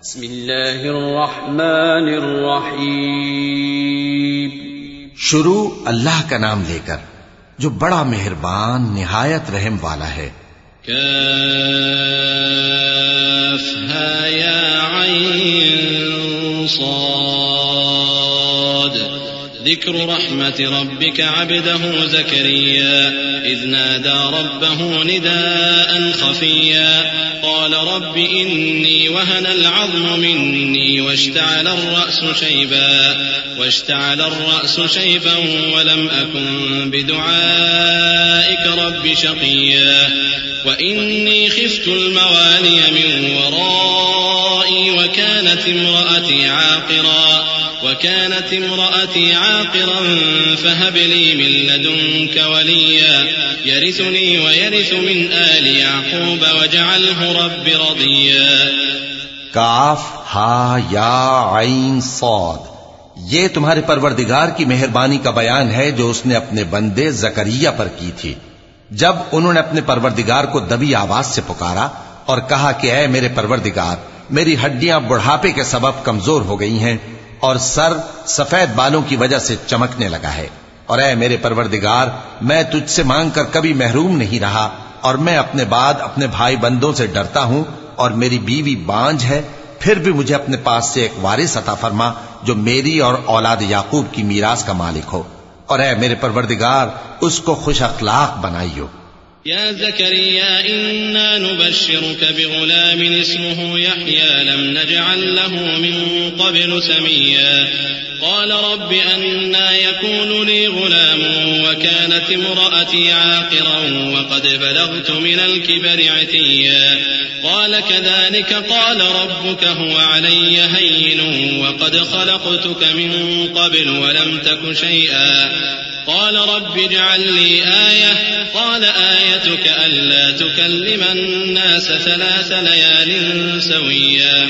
بسم اللہ الرحمن الرحیم. شروع اللہ کا نام لے کر جو بڑا مہربان نہایت رحم والا ہے. کافہا یا عین صاد. ذکر رحمت ربک عبدہ زکریا اذ نادى ربه نداء خفيا قال رب إني وهن العظم مني واشتعل الرأس شيبا ولم أكن بدعائك رب شقيا وإني خفت الموالي من ورائي وكانت امرأتي عاقرا فهب لي من لدنك وليا يرثني ويرث من آل يعقوب واجعله رب رضيا. کاف ہا یا عین صاد. یہ تمہارے پروردگار کی مہربانی کا بیان ہے جو اس نے اپنے بندے زکریا پر کی تھی جب انہوں نے اپنے پروردگار کو دبی آواز سے پکارا اور کہا کہ اے میرے پروردگار، میری ہڈیاں بڑھاپے کے سبب کمزور ہو گئی ہیں اور سر سفید بالوں کی وجہ سے چمکنے لگا ہے، اور اے میرے پروردگار، میں تجھ سے مانگ کر کبھی محروم نہیں رہا، اور میں اپنے بعد اپنے بھائی بندوں سے ڈرتا ہوں، اور میری بیوی بانجھ ہے، پھر بھی مجھے اپنے پاس سے ایک وارث عطا فرما جو میری اور اولاد یعقوب کی میراث کا مالک ہو، اور اے میرے پروردگار اس کو خوش اخلاق بنائیو. يا زكريا إنا نبشرك بغلام اسمه يحيى لم نجعل له من قبل سميا قال رب أنى يكون لي غلام وكانت امرأتي عاقرا وقد بلغت من الكبر عتيا قال كذلك قال ربك هو علي هين وقد خلقتك من قبل ولم تك شيئا قال رب اجعل لي آية قال آيتك ألا تكلم الناس 3 ليال سويا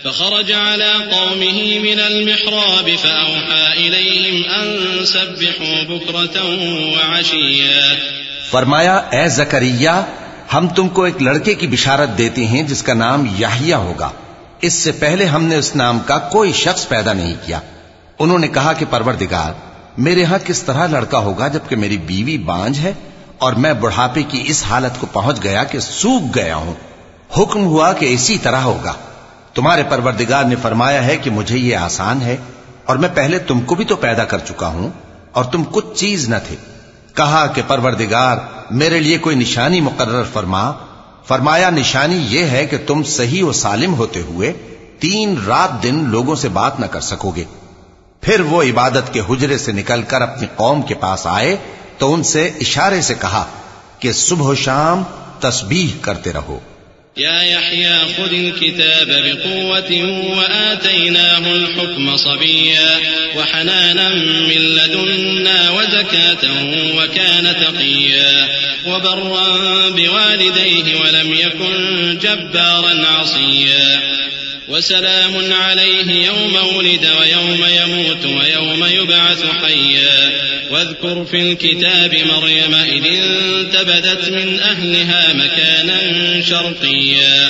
فخرج على قومه من المحراب فأوحى إليهم أن سبحوا بكرة وعشيا. فرمایا اے زکریا، ہم تم کو ایک لڑکے کی بشارت دیتے ہیں جس کا نام یحییٰ ہوگا. اس سے پہلے ہم نے اس نام کا کوئی شخص پیدا نہیں کیا. انہوں نے کہا کہ پروردگار، میرے ہاں کس طرح لڑکا ہوگا جبکہ میری بیوی بانجھ ہے اور میں بڑھاپے کی اس حالت کو پہنچ گیا کہ سوکھ گیا ہوں. حکم ہوا کہ اسی طرح ہوگا. تمہارے پروردگار نے فرمایا ہے کہ مجھے یہ آسان ہے، اور میں پہلے تم کو بھی تو پیدا کر چکا ہوں اور تم کچھ چیز نہ تھے. کہا کہ پروردگار میرے لیے کوئی نشانی مقرر فرما. فرمایا نشانی یہ ہے کہ تم صحیح و سالم ہوتے ہوئے 3 رات دن لوگوں سے بات نہ کر سکو گے. پھر وہ عبادت کے حجرے سے نکل کر اپنی قوم کے پاس آئے تو ان سے اشارے سے کہا کہ صبح و شام تسبیح کرتے رہو. یا یحییٰ خذ الكتاب بقوة وآتیناہ الحکم صبیا وحنانا من لدنا وزکاة وکان تقیا وبرا بوالدیہ ولم یکن جبارا عصیا وسلام عليه يوم ولد ويوم يموت ويوم يبعث حيا واذكر في الكتاب مريم إذ انتبذت من أهلها مكانا شرقيا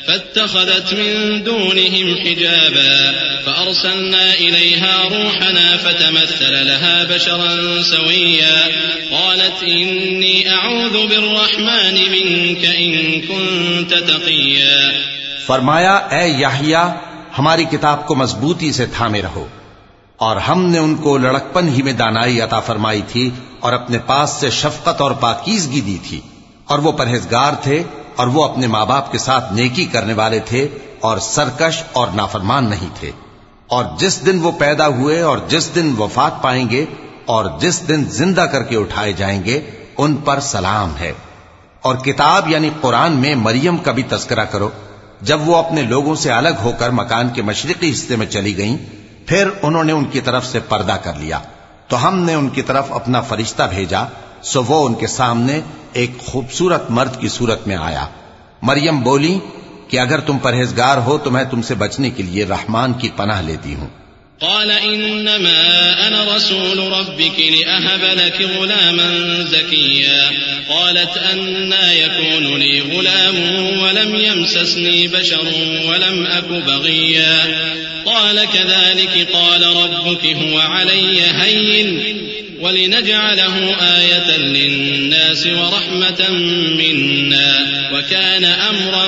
فاتخذت من دونهم حجابا فأرسلنا إليها روحنا فتمثل لها بشرا سويا قالت إني أعوذ بالرحمن منك إن كنت تقيا. فرمایا اے یحییٰ، ہماری کتاب کو مضبوطی سے تھامے رہو. اور ہم نے ان کو لڑکپن ہی میں دانائی عطا فرمائی تھی اور اپنے پاس سے شفقت اور پاکیزگی دی تھی، اور وہ پرہیزگار تھے اور وہ اپنے ماں باپ کے ساتھ نیکی کرنے والے تھے اور سرکش اور نافرمان نہیں تھے. اور جس دن وہ پیدا ہوئے اور جس دن وفات پائیں گے اور جس دن زندہ کر کے اٹھائے جائیں گے ان پر سلام ہے. اور کتاب یعنی قرآن میں مریم کا بھی تذکرہ کرو. جب وہ اپنے لوگوں سے الگ ہو کر مکان کے مشرقی حصے میں چلی گئیں، پھر انہوں نے ان کی طرف سے پردہ کر لیا تو ہم نے ان کی طرف اپنا فرشتہ بھیجا، سو وہ ان کے سامنے ایک خوبصورت مرد کی صورت میں آیا. مریم بولی کہ اگر تم پرہیزگار ہو تو میں تم سے بچنے کے لیے رحمان کی پناہ لیتی ہوں. قال إنما أنا رسول ربك لأهب لك غلاما زكيا قالت أنى يكون لي غلام ولم يمسسني بشر ولم أك بغيا قال كذلك قال ربك هو علي هين ولنجعله آية للناس ورحمة منا وكان أمرا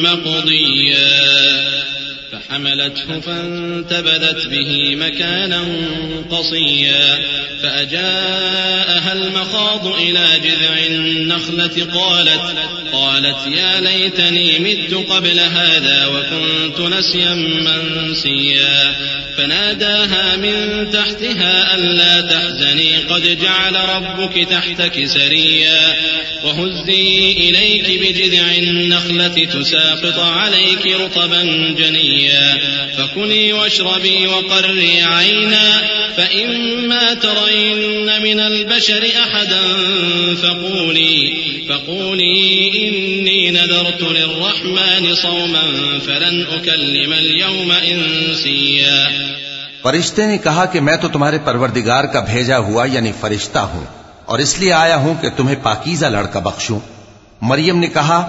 مقضيا فحملته فانتبذت به مكانا قصيا فأجاءها المخاض إلى جذع النخلة قالت يا ليتني مت قبل هذا وكنت نسيا منسيا فناداها من تحتها ألا تحزني قد جعل ربك تحتك سريا وهزي إليك بجذع النخلة تساقط عليك رطبا جنيا فكلي واشربي وقري عينا فإما ترين من البشر أحدا فقولي إني نذرت للرحمن صوما فلن أكلم اليوم إنسيا. فرشتے نے کہا کہ میں تو تمہارے پروردگار کا بھیجا ہوا یعنی فرشتہ ہوں اور اس لیے آیا ہوں کہ تمہیں پاکیزہ لڑکا بخشوں. مریم نے کہا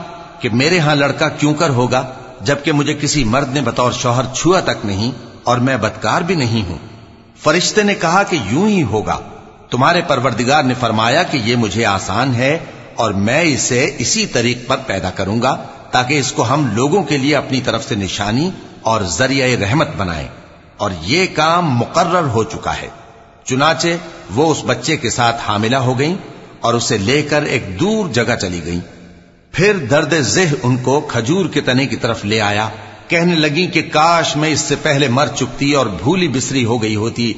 کہ میرے ہاں لڑکا کیوں کر ہوگا جبکہ مجھے کسی مرد نے بطور شوہر چھوا تک نہیں اور میں بدکار بھی نہیں ہوں. فرشتے نے کہا کہ یوں ہی ہوگا. تمہارے پروردگار نے فرمایا کہ یہ مجھے آسان ہے اور میں اسے اسی طریق پر پیدا کروں گا تاکہ اس کو ہم لوگوں کے لیے اپنی طرف سے نشانی اور ذریعہ رحمت بنائیں. اور یہ کام مقرر ہو چکا ہے. چنانچہ وہ اس بچے کے ساتھ حاملہ ہو گئیں اور اسے لے کر ایک دور جگہ چلی گئیں. پھر درد ذہ ان کو کھجور کے تنے کی طرف لے آیا. کہنے لگیں کہ کاش میں اس سے پہلے مر چکتی اور بھولی بسری ہو گئی ہوتی.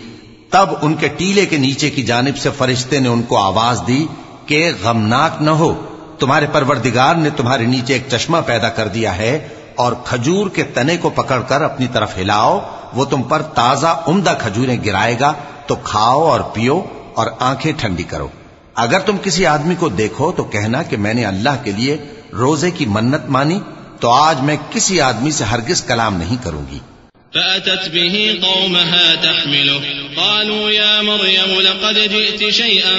تب ان کے ٹیلے کے نیچے کی جانب سے فرشتے نے ان کو آواز دی کہ غمناک نہ ہو، تمہارے پروردگار نے تمہارے نیچے ایک چشمہ پیدا کر دیا ہے اور کھجور کے تنے کو پکڑ کر اپنی طرف ہلاؤ، وہ تم پر تازہ عمدہ کھجوریں گرائے گا، تو کھاؤ اور پیو اور آنکھیں ٹھنڈی کرو. اگر تم کسی آدمی کو دیکھو تو کہنا کہ میں نے اللہ کے لیے روزے کی منت مانی، تو آج میں کسی آدمی سے ہرگز کلام نہیں کروں گی. فأتت به قومها تحمله قالوا يا مريم لقد جئت شيئا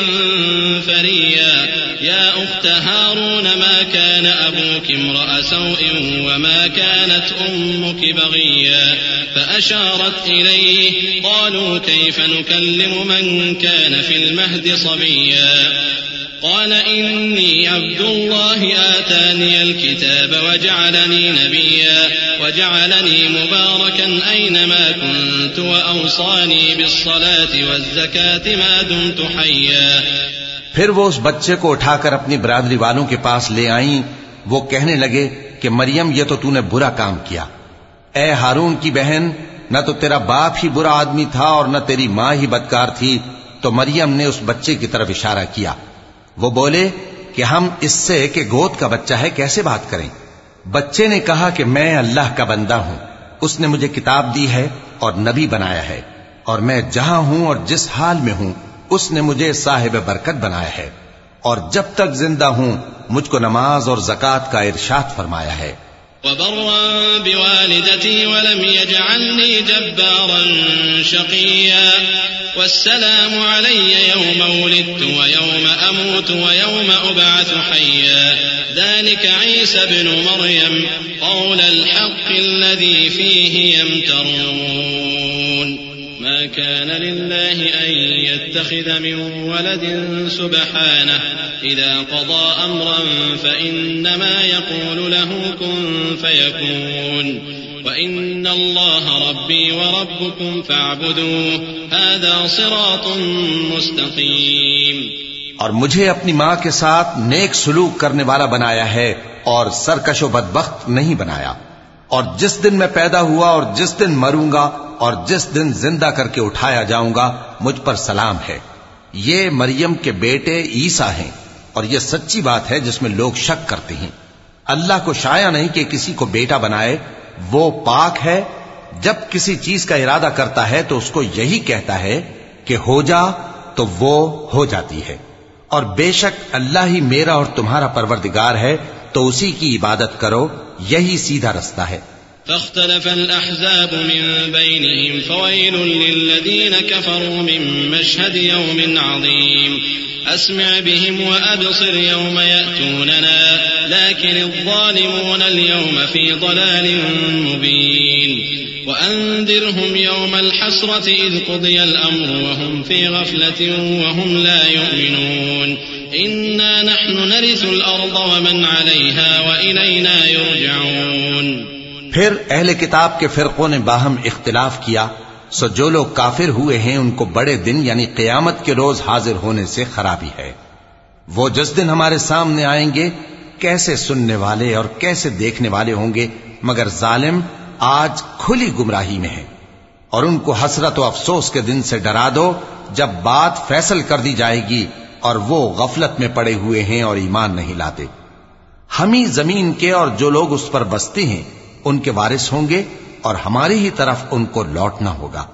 فريا يا أخت هارون ما كان أبوك امرأ سوء وما كانت أمك بغيا فأشارت إليه قالوا كيف نكلم من كان في المهد صبيا قال إني عبد الله آتاني الكتاب وجعلني نبيا وجعلني مباركا أينما كنت وأوصاني بالصلاة والزكاة ما دمت حيا. پھر وہ اس بچے کو اٹھا کر اپنی برادری والوں کے پاس لے آئیں. وہ کہنے لگے کہ مریم یہ تو نے برا کام کیا. اے ہارون کی بہن، نہ تو تیرا باپ ہی برا آدمی تھا اور نہ تیری ماں ہی بدکار تھی. تو مریم نے اس بچے کی طرف اشارہ کیا. وہ بولے کہ ہم اس سے کہ گود کا بچہ ہے کیسے بات کریں. بچے نے کہا کہ میں اللہ کا بندہ ہوں، اس نے مجھے کتاب دی ہے اور نبی بنایا ہے، اور میں جہاں ہوں اور جس حال میں ہوں اس نے مجھے صاحب برکت بنایا ہے، اور جب تک زندہ ہوں مجھ کو نماز اور زکوٰۃ کا ارشاد فرمایا ہے. وبرا بوالدتي ولم يجعلني جبارا شقيا والسلام علي يوم ولدت ويوم أموت ويوم أبعث حيا ذلك عيسى بن مريم قول الحق الذي فيه يمترون ما كان لله أن يتخذ من ولد سبحانه إذا قضى أمرا فإنما يقول له كن فيكون وإن الله ربي وربكم فاعبدوه هذا صراط مستقيم. اور مجھے اپنی ماں کے ساتھ نیک سلوک کرنے والا بنایا ہے اور سرکش و بدبخت نہیں بنایا. اور جس دن میں پیدا ہوا اور جس دن مروں گا اور جس دن زندہ کر کے اٹھایا جاؤں گا مجھ پر سلام ہے. یہ مریم کے بیٹے عیسیٰ ہیں اور یہ سچی بات ہے جس میں لوگ شک کرتے ہیں. اللہ کو شایع نہیں کہ کسی کو بیٹا بنائے، وہ پاک ہے. جب کسی چیز کا ارادہ کرتا ہے تو اس کو یہی کہتا ہے کہ ہو جا تو وہ ہو جاتی ہے. اور بے شک اللہ ہی میرا اور تمہارا پروردگار ہے، تو اسی کی عبادت کرو، یہی سیدھا رستہ ہے. فاختلف الأحزاب من بينهم فويل للذين كفروا من مشهد يوم عظيم أسمع بهم وأبصر يوم يأتوننا لكن الظالمون اليوم في ضلال مبين وأنذرهم يوم الحسرة إذ قضي الأمر وهم في غفلة وهم لا يؤمنون إنا نحن نرث الأرض ومن عليها وإلينا يرجعون. پھر اہل کتاب کے فرقوں نے باہم اختلاف کیا، سو جو لوگ کافر ہوئے ہیں ان کو بڑے دن یعنی قیامت کے روز حاضر ہونے سے خرابی ہے. وہ جس دن ہمارے سامنے آئیں گے کیسے سننے والے اور کیسے دیکھنے والے ہوں گے، مگر ظالم آج کھلی گمراہی میں ہے. اور ان کو حسرت و افسوس کے دن سے ڈرا دو جب بات فیصل کر دی جائے گی اور وہ غفلت میں پڑے ہوئے ہیں اور ایمان نہیں لاتے. ہم ہی زمین کے اور جو لوگ اس پر بستے ہیں ان کے وارث ہوں گے اور ہماری ہی طرف ان کو لوٹنا ہوگا.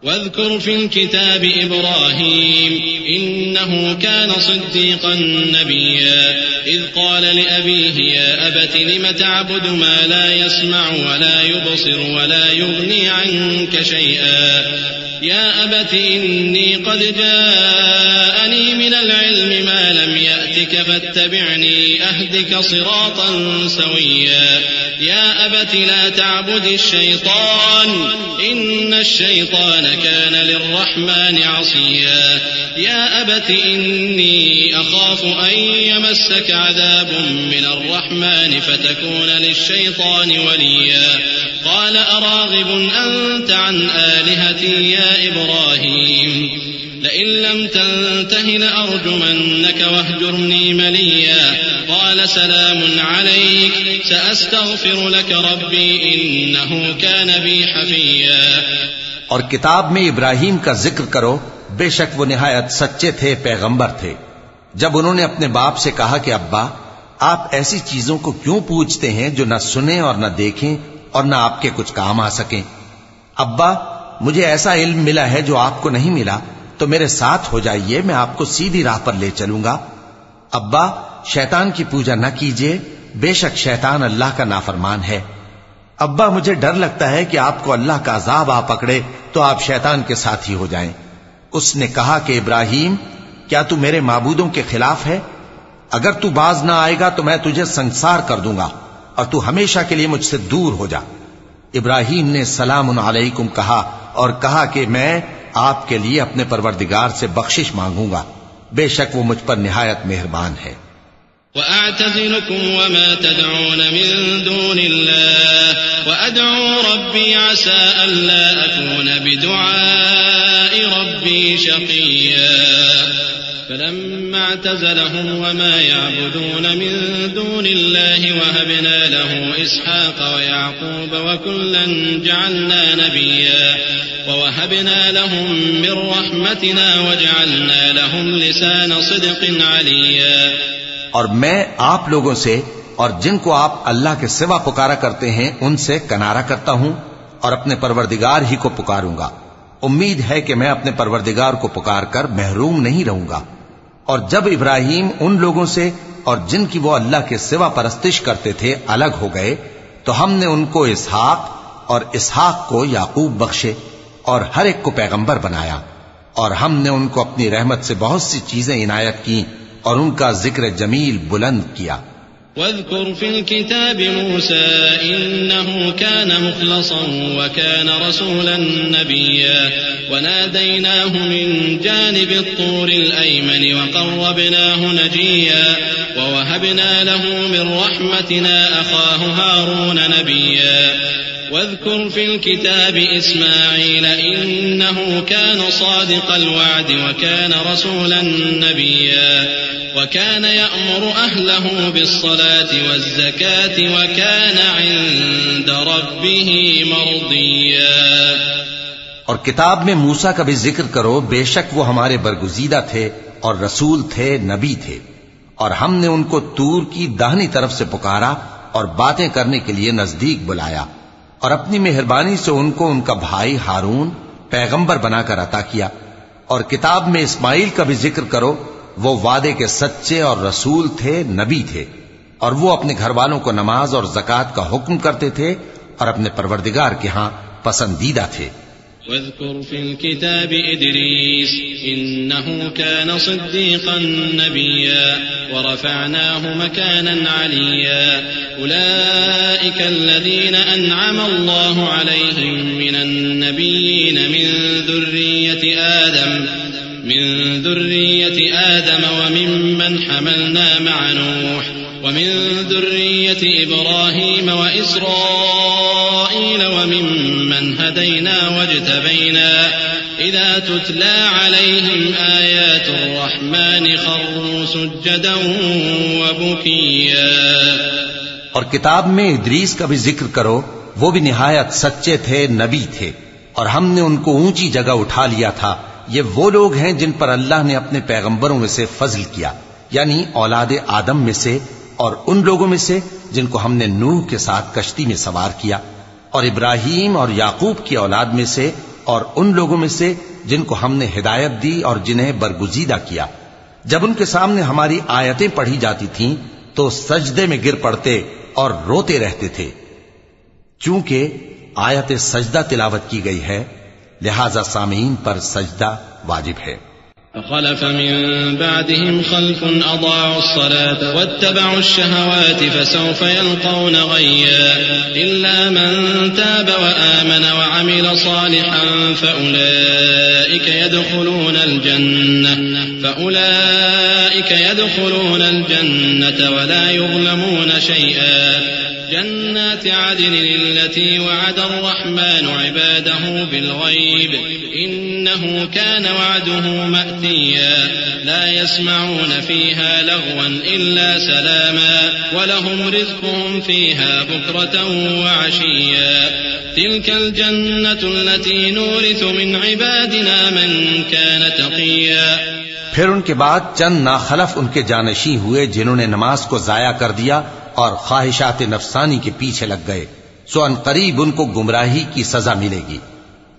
واذكر في الكتاب إبراهيم إنه كان صديقا نبيا إذ قال لأبيه يا أبت لم تعبد ما لا يسمع ولا يبصر ولا يغني عنك شيئا يا أبت إني قد جاءني من العلم ما لم يأتك فاتبعني أهدك صراطا سويا يا أبت لا تعبد الشيطان إن الشيطان كان للرحمن عصيا يا أبت إني أخاف أن يمسك عذاب من الرحمن فتكون للشيطان وليا قال أراغب أنت عن آلهتي يا إبراهيم لئن لم تنته لأرجمنك واهجرني مليا قال سلام عليك سأستغفر لك ربي إنه كان بي حفيا. اور کتاب میں ابراہیم کا ذکر کرو، بے شک وہ نہایت سچے تھے، پیغمبر تھے. جب انہوں نے اپنے باپ سے کہا کہ ابا آپ ایسی چیزوں کو کیوں پوچھتے ہیں جو نہ سنیں اور نہ دیکھیں اور نہ آپ کے کچھ کام آ سکیں. ابا مجھے ایسا علم ملا ہے جو آپ کو نہیں ملا، تو میرے ساتھ ہو جائیے، میں آپ کو سیدھی راہ پر لے چلوں گا. ابا شیطان کی پوجا نہ کیجیے، بے شک شیطان اللہ کا نافرمان ہے. ابا مجھے ڈر لگتا ہے کہ آپ کو اللہ کا عذاب آ پکڑے تو آپ شیطان کے ساتھی ہو جائیں. اس نے کہا کہ ابراہیم کیا تو میرے معبودوں کے خلاف ہے؟ اگر تو باز نہ آئے گا تو میں تجھے سنسار کر دوں گا اور تو ہمیشہ کے لیے مجھ سے دور ہو جا. ابراہیم نے سلام علیکم کہا اور کہا کہ میں آپ کے لیے اپنے پروردگار سے بخشش مانگوں گا، بے شک وہ مجھ پر نہایت مہربان ہے. وَأَعْتَزِلُكُمْ وَمَا تَدْعُونَ مِن دُونِ اللَّهِ وَأَدْعُو رَبِّي عَسَىٰ أَلَّا أَكُونَ بِدُعَاءِ رَبِّي شَقِيًّا. فَلَمَّا اعْتَزَلَهُمْ وَمَا يَعْبُدُونَ مِن دُونِ اللَّهِ وَهَبْنَا لَهُ إِسْحَاقَ وَيَعْقُوبَ وَكُلًّا جَعَلْنَا نَبِيًّا وَوَهَبْنَا لَهُم مِّن رَّحْمَتِنَا وَجَعَلْنَا لَهُمْ لِسَانَ صِدْقٍ عَلِيًّا. اور میں آپ لوگوں سے اور جن کو آپ اللہ کے سوا پکارا کرتے ہیں ان سے کنارہ کرتا ہوں اور اپنے پروردگار ہی کو پکاروں گا. امید ہے کہ میں اپنے پروردگار کو پکار کر محروم نہیں رہوں گا. اور جب ابراہیم ان لوگوں سے اور جن کی وہ اللہ کے سوا پرستش کرتے تھے الگ ہو گئے تو ہم نے ان کو اسحاق اور اسحاق کو یعقوب بخشے اور ہر ایک کو پیغمبر بنایا، اور ہم نے ان کو اپنی رحمت سے بہت سی چیزیں عنایت کی اور ان کا ذکر جمیل بلند کیا. واذكر في الكتاب موسى إنه كان مخلصا وكان رسولا نبيا وناديناه من جانب الطور الأيمن وقربناه نجيا ووهبنا له من رحمتنا أخاه هارون نبيا. واذكر في الكتاب إسماعيل إنه كان صادق الوعد وكان رسولا نبيا وكان يأمر أهله بالصلاة والزكاة وكان عند ربه مرضيا. اور کتاب میں موسیٰ کا بھی ذکر کرو، بے شک وہ ہمارے برگزیدہ تھے اور رسول تھے، نبی تھے، اور ہم نے ان کو طور کی داہنی طرف سے پکارا اور باتیں کرنے کے لیے نزدیک بلایا، اور اپنی مہربانی سے ان کو ان کا بھائی ہارون پیغمبر بنا کر عطا کیا. اور کتاب میں اسماعیل کا بھی ذکر کرو، وہ وعدے کے سچے اور رسول تھے، نبی تھے، اور وہ اپنے گھر والوں کو نماز اور زکوٰۃ کا حکم کرتے تھے اور اپنے پروردگار کے ہاں پسندیدہ تھے۔ واذكر في الكتاب إدريس إنه كان صديقا نبيا ورفعناه مكانا عليا أولئك الذين أنعم الله عليهم من النبيين من ذرية آدم وممن حملنا مع نوح ومن ذرية إبراهيم وإسرائيل وممن هدينا واجتبينا إذا تتلى عليهم آيات الرحمن خروا سجدا وبكيا۔ اور کتاب میں ادریس کا بھی ذکر کرو، وہ بھی نہایت سچے تھے، نبی تھے، اور ہم نے ان کو اونچی جگہ اٹھا لیا تھا۔ یہ وہ لوگ ہیں جن پر اللہ نے اپنے پیغمبروں میں سے فضل کیا، یعنی اولاد آدم میں سے، اور ان لوگوں میں سے جن کو ہم نے نوح کے ساتھ کشتی میں سوار کیا، اور ابراہیم اور یعقوب کی اولاد میں سے، اور ان لوگوں میں سے جن کو ہم نے ہدایت دی اور جنہیں برگزیدہ کیا۔ جب ان کے سامنے ہماری آیتیں پڑھی جاتی تھیں تو سجدے میں گر پڑتے اور روتے رہتے تھے۔ چونکہ آیت سجدہ تلاوت کی گئی ہے، لہذا سامعین پر سجدہ واجب ہے۔ فخلف من بعدهم خلف أضاعوا الصلاة واتبعوا الشهوات فسوف يلقون غيا إلا من تاب وآمن وعمل صالحا فأولئك يدخلون الجنة ولا يظلمون شيئا جنات عدن التي وعد الرحمن عباده بالغيب إنه كان وعده مأتيا لا يسمعون فيها لغوا إلا سلاما ولهم رزقهم فيها بكرة وعشيا تلك الجنة التي نورث من عبادنا من كان تقيا۔ پھر ان کے بعد چند ناخلف ان کے جانشین ہوئے جنہوں نے نماز کو ضائع کر دیا اور خواہشات نفسانی کے پیچھے لگ گئے، سو ان قریب ان کو گمراہی کی سزا ملے گی۔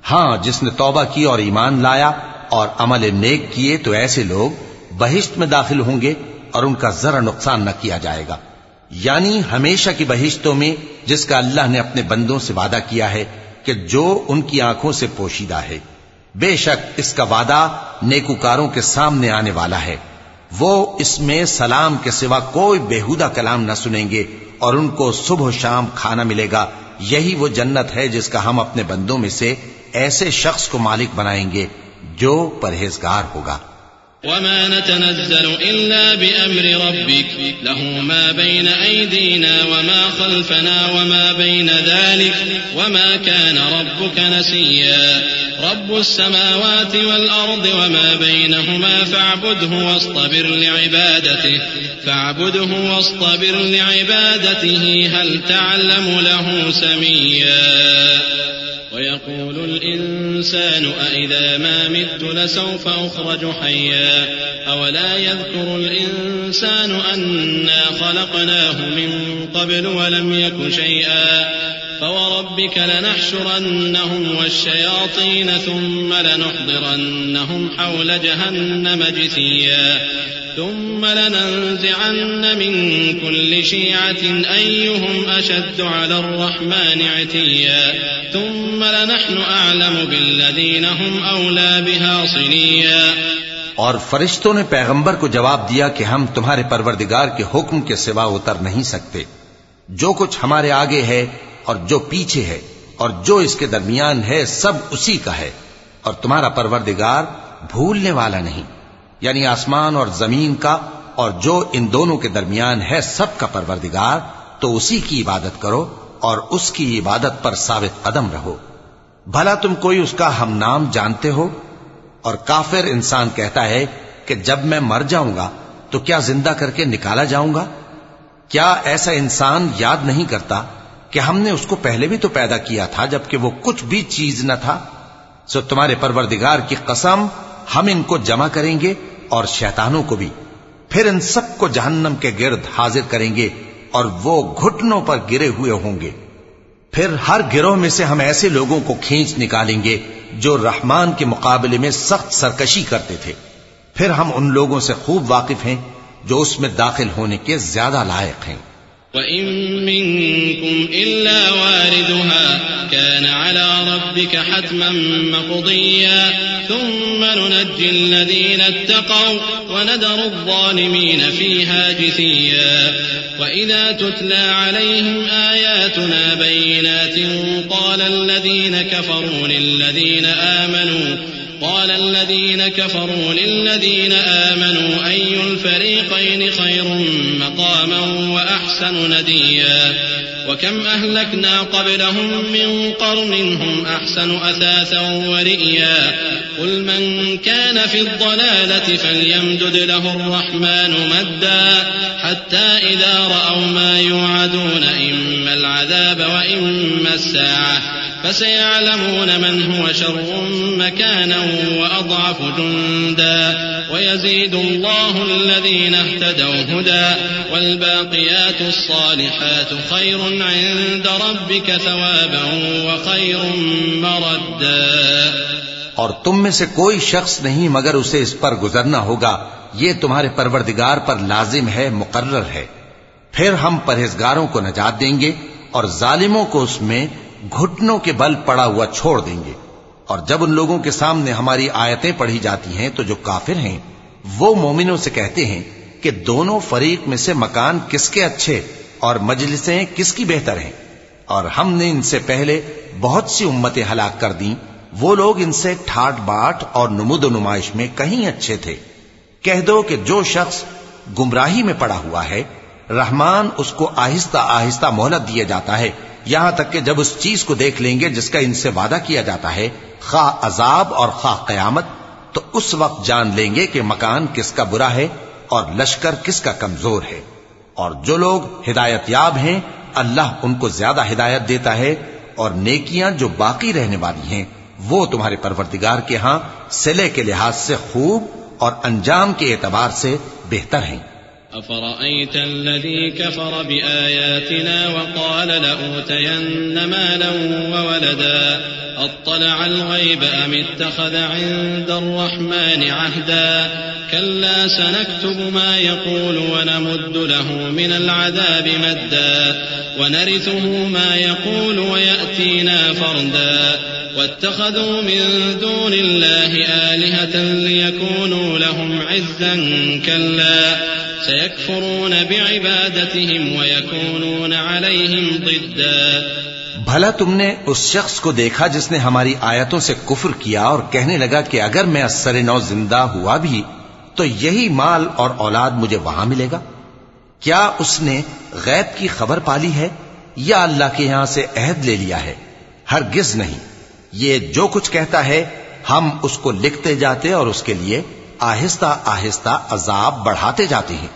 ہاں، جس نے توبہ کی اور ایمان لایا اور عمل نیک کیے تو ایسے لوگ بہشت میں داخل ہوں گے اور ان کا ذرا نقصان نہ کیا جائے گا، یعنی ہمیشہ کی بہشتوں میں جس کا اللہ نے اپنے بندوں سے وعدہ کیا ہے کہ جو ان کی آنکھوں سے پوشیدہ ہے۔ بے شک اس کا وعدہ نیکوکاروں کے سامنے آنے والا ہے، وہ اس میں سلام کے سوا کوئی بیہودہ کلام نہ سنیں گے اور ان کو صبح و شام کھانا ملے گا۔ یہی وہ جنت ہے جس کا ہم اپنے بندوں میں سے ایسے شخص کو مالک بنائیں گے جو پرہیزگار ہوگا۔ وما نتنزل إلا بأمر ربك له ما بين أيدينا وما خلفنا وما بين ذلك وما كان ربك نسيا رب السماوات والأرض وما بينهما فاعبده واصطبر لعبادته هل تعلم له سميا ويقول الإنسان أإذا ما مت لسوف أخرج حيا أولا يذكر الإنسان أنا خلقناه من قبل ولم يك شيئا فوربك لنحشرنهم والشياطين ثم لنحضرنهم حول جهنم جثيا ثم لننزعن من كل شيعة أيهم أشد على الرحمن عتيا ثم لنحن أعلم بالذين هم أولى بها صليا۔ اور فرشتوں نے پیغمبر کو جواب دیا کہ ہم تمہارے پروردگار کے حکم کے سوا اتر نہیں سکتے، جو کچھ ہمارے آگے ہے اور جو پیچھے ہے اور جو اس کے درمیان ہے سب اسی کا ہے، اور تمہارا پروردگار بھولنے والا نہیں، یعنی آسمان اور زمین کا اور جو ان دونوں کے درمیان ہے سب کا پروردگار، تو اسی کی عبادت کرو اور اس کی عبادت پر ثابت قدم رہو۔ بھلا تم کوئی اس کا ہم نام جانتے ہو؟ اور کافر انسان کہتا ہے کہ جب میں مر جاؤں گا تو کیا زندہ کر کے نکالا جاؤں گا؟ کیا ایسا انسان یاد نہیں کرتا کہ ہم نے اس کو پہلے بھی تو پیدا کیا تھا جبکہ وہ کچھ بھی چیز نہ تھا؟ سو تمہارے پروردگار کی قسم ہم ان کو جمع کریں گے اور شیطانوں کو بھی، پھر ان سب کو جہنم کے گرد حاضر کریں گے اور وہ گھٹنوں پر گرے ہوئے ہوں گے۔ پھر ہر گروہ میں سے ہم ایسے لوگوں کو کھینچ نکالیں گے جو رحمان کے مقابلے میں سخت سرکشی کرتے تھے، پھر ہم ان لوگوں سے خوب واقف ہیں جو اس میں داخل ہونے کے زیادہ لائق ہیں۔ وَإِن مِّنكُمْ إِلَّا وَارِدُهَا كَانَ عَلَى رَبِّكَ حَتْمًا مَّقْضِيًّا ثُمَّ نُنَجِّي الَّذِينَ اتَّقَوْا وَنَذَرُ الظَّالِمِينَ فِيهَا جِثِيًّا وَإِذَا تُتْلَى عَلَيْهِمْ آيَاتُنَا بَيِّنَاتٍ قَالَ الَّذِينَ كفروا للذين آمنوا أي الفريقين خير مقاما وأحسن نديا وكم أهلكنا قبلهم من قرن هم أحسن أثاثا ورئيا قل من كان في الضلالة فليمدد له الرحمن مدا حتى إذا رأوا ما يوعدون إما العذاب وإما الساعة فسيعلمون من هو شر مكانا وأضعف جندا ويزيد الله الذين اهتدوا هدى والباقيات الصالحات خير عند ربك ثوابا وخير مردا. اور تم میں سے کوئی شخص نہیں مگر اسے اس پر گزرنا ہوگا، یہ تمہارے پروردگار پر لازم ہے، مقرر ہے. پھر ہم پرہیزگاروں کو نجات دیں گے اور ظالموں کو اس میں گھٹنوں کے بل پڑا ہوا چھوڑ دیں گے. اور جب ان لوگوں کے سامنے ہماری آیتیں پڑھی جاتی ہیں تو جو کافر ہیں وہ مومنوں سے کہتے ہیں کہ دونوں فریق میں سے مکان کس کے اچھے اور مجلسیں کس کی بہتر ہیں، اور ہم نے ان سے پہلے بہت سی امتیں ہلاک کر دیں، وہ لوگ ان سے ٹھاٹ باٹ اور نمود و نمائش میں کہیں اچھے تھے. کہہ دو کہ جو شخص گمراہی میں پڑا ہوا ہے رحمان اس کو آہستہ آہستہ مہلت دیا جاتا ہے، یہاں تک کہ جب اس چیز کو دیکھ لیں گے جس کا ان سے وعدہ کیا جاتا ہے، خواہ عذاب اور خواہ قیامت، تو اس وقت جان لیں گے کہ مکان کس کا برا ہے اور لشکر کس کا کمزور ہے. اور جو لوگ ہدایت یاب ہیں اللہ ان کو زیادہ ہدایت دیتا ہے، اور نیکیاں جو باقی رہنے والی ہیں وہ تمہارے پروردگار کے ہاں صلے کے لحاظ سے خوب اور انجام کے اعتبار سے بہتر ہیں. أفرأيت الذي كفر بآياتنا وقال لأوتين مالا وولدا أطلع الغيب أم اتخذ عند الرحمن عهدا كلا سنكتب ما يقول ونمد له من العذاب مدا ونرثه ما يقول ويأتينا فردا واتخذوا من دون الله آلهة ليكونوا لهم عزا كلا سيكفرون بعبادتهم ويكونون عليهم ضدا. بھلا تم نے اس شخص کو دیکھا جس نے ہماری آیتوں سے کفر کیا اور کہنے لگا کہ اگر میں اثر نو زندہ ہوا بھی تو یہی مال اور اولاد مجھے وہاں ملے گا؟ کیا اس نے غیب کی خبر پالی ہے یا اللہ کے یہاں سے عہد لے لیا ہے؟ ہرگز نہیں. یہ جو کچھ کہتا ہے ہم اس کو لکھتے جاتے اور اس کے لیے آہستہ آہستہ عذاب بڑھاتے جاتے ہیں.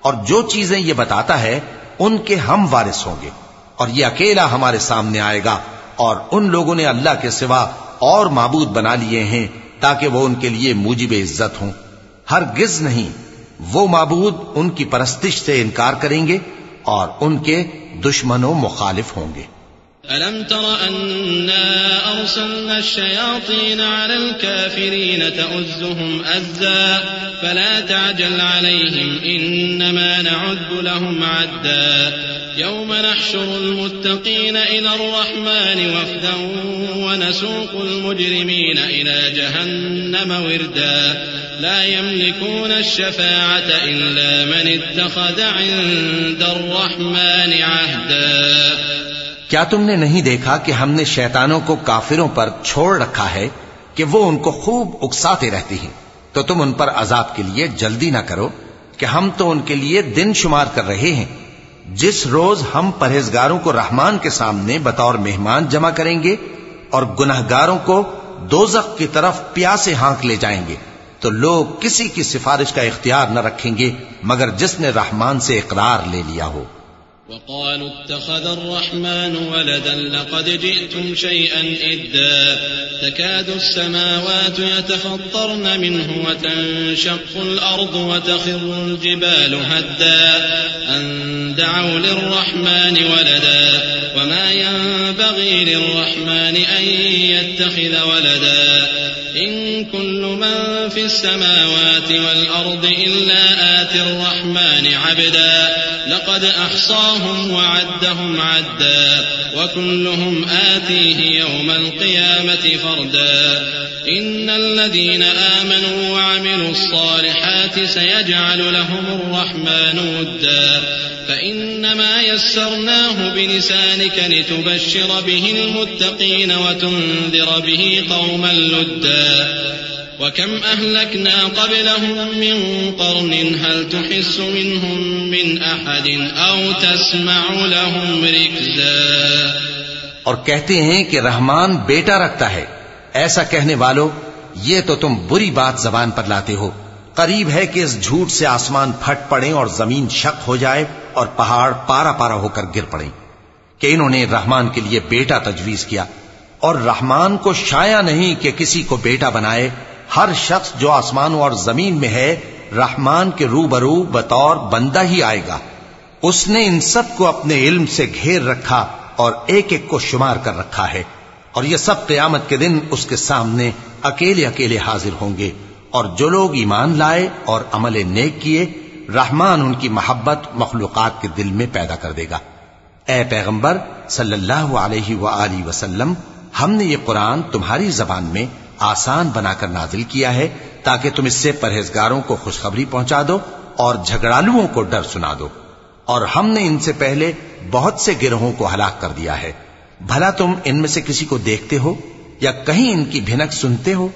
اور جو چیزیں یہ بتاتا ہے ان کے ہم وارث ہوں گے، اور یہ اکیلا ہمارے سامنے آئے گا. اور ان لوگوں نے اللہ کے سوا اور معبود بنا لیے ہیں تاکہ وہ ان کے لیے موجب عزت ہوں. ہرگز نہیں، وہ معبود ان کی پرستش سے انکار کریں گے اور ان کے دشمن و مخالف ہوں گے. ألم تر أنا أرسلنا الشياطين على الكافرين تؤزهم أزا فلا تعجل عليهم إنما نعد لهم عدا يوم نحشر المتقين إلى الرحمن وفدا ونسوق المجرمين إلى جهنم وردا لا يملكون الشفاعة إلا من اتخذ عند الرحمن عهدا. کیا تم نے نہیں دیکھا کہ ہم نے شیطانوں کو کافروں پر چھوڑ رکھا ہے کہ وہ ان کو خوب اکساتے رہتی ہیں؟ تو تم ان پر عذاب کے لیے جلدی نہ کرو کہ ہم تو ان کے لیے دن شمار کر رہے ہیں جس روز ہم پرہیزگاروں کو رحمان کے سامنے بطور مہمان جمع کریں گے اور گناہگاروں کو دوزخ کی طرف پیاسے ہانک لے جائیں گے. تو لوگ کسی کی سفارش کا اختیار نہ رکھیں گے مگر جس نے رحمان سے اقرار لے لیا ہو. وقالوا اتخذ الرحمن ولدا لقد جئتم شيئا إدا تكاد السماوات يتفطرن منه وتنشق الأرض وتخر الجبال هدا أن دعوا للرحمن ولدا وما ينبغي للرحمن أن يتخذ ولدا إن كل من في السماوات والأرض إلا آتي الرحمن عبدا لقد أحصاهم فَحَشَرَهُمْ وَعَدَّهُمْ عَدًّا وَكُلُّهُمْ آتِيهِ يَوْمَ الْقِيَامَةِ فَرْدًا إِنَّ الَّذِينَ آمَنُوا وَعَمِلُوا الصَّالِحَاتِ سَيَجْعَلُ لَهُمُ الرَّحْمَنُ وُدًّا فَإِنَّمَا يَسَّرْنَاهُ بِلِسَانِكَ لِتُبَشِّرَ بِهِ الْمُتَّقِينَ وَتُنذِرَ بِهِ قَوْمًا لُدًّا وَكَمْ أَهْلَكْنَا قَبْلَهُمْ مِنْ قَرْنٍ هَلْ تُحِسُّ مِنْهُمْ مِنْ أَحَدٍ أَوْ تَسْمَعُ لَهُمْ رِكْزًا. اور کہتے ہیں کہ رحمان بیٹا رکھتا ہے. ایسا کہنے والو یہ تو تم بری بات زبان پر لاتے ہو. قریب ہے کہ اس جھوٹ سے آسمان پھٹ پڑیں اور زمین شق ہو جائے اور پہاڑ پارا پارا ہو کر گر پڑیں کہ انہوں نے رحمان کے لیے بیٹا تجویز کیا. اور رحمان کو شایع نہیں کہ کسی کو بیٹا بنائے. ہر شخص جو آسمانوں اور زمین میں ہے رحمان کے روبرو بطور بندہ ہی آئے گا. اس نے ان سب کو اپنے علم سے گھیر رکھا اور ایک ایک کو شمار کر رکھا ہے. اور یہ سب قیامت کے دن اس کے سامنے اکیلے اکیلے حاضر ہوں گے. اور جو لوگ ایمان لائے اور عمل نیک کیے رحمان ان کی محبت مخلوقات کے دل میں پیدا کر دے گا. اے پیغمبر صلی اللہ علیہ وآلہ وسلم، ہم نے یہ قرآن تمہاری زبان میں آسان بنا کر نازل کیا ہے تاکہ تم اس سے پرہیزگاروں کو خوشخبری پہنچا دو اور جھگڑالوؤں کو ڈر سنا دو. اور ہم نے ان سے پہلے بہت سے گروہوں کو ہلاک کر دیا ہے. بھلا تم ان میں سے کسی کو دیکھتے ہو یا کہیں ان کی بھنک سنتے ہو؟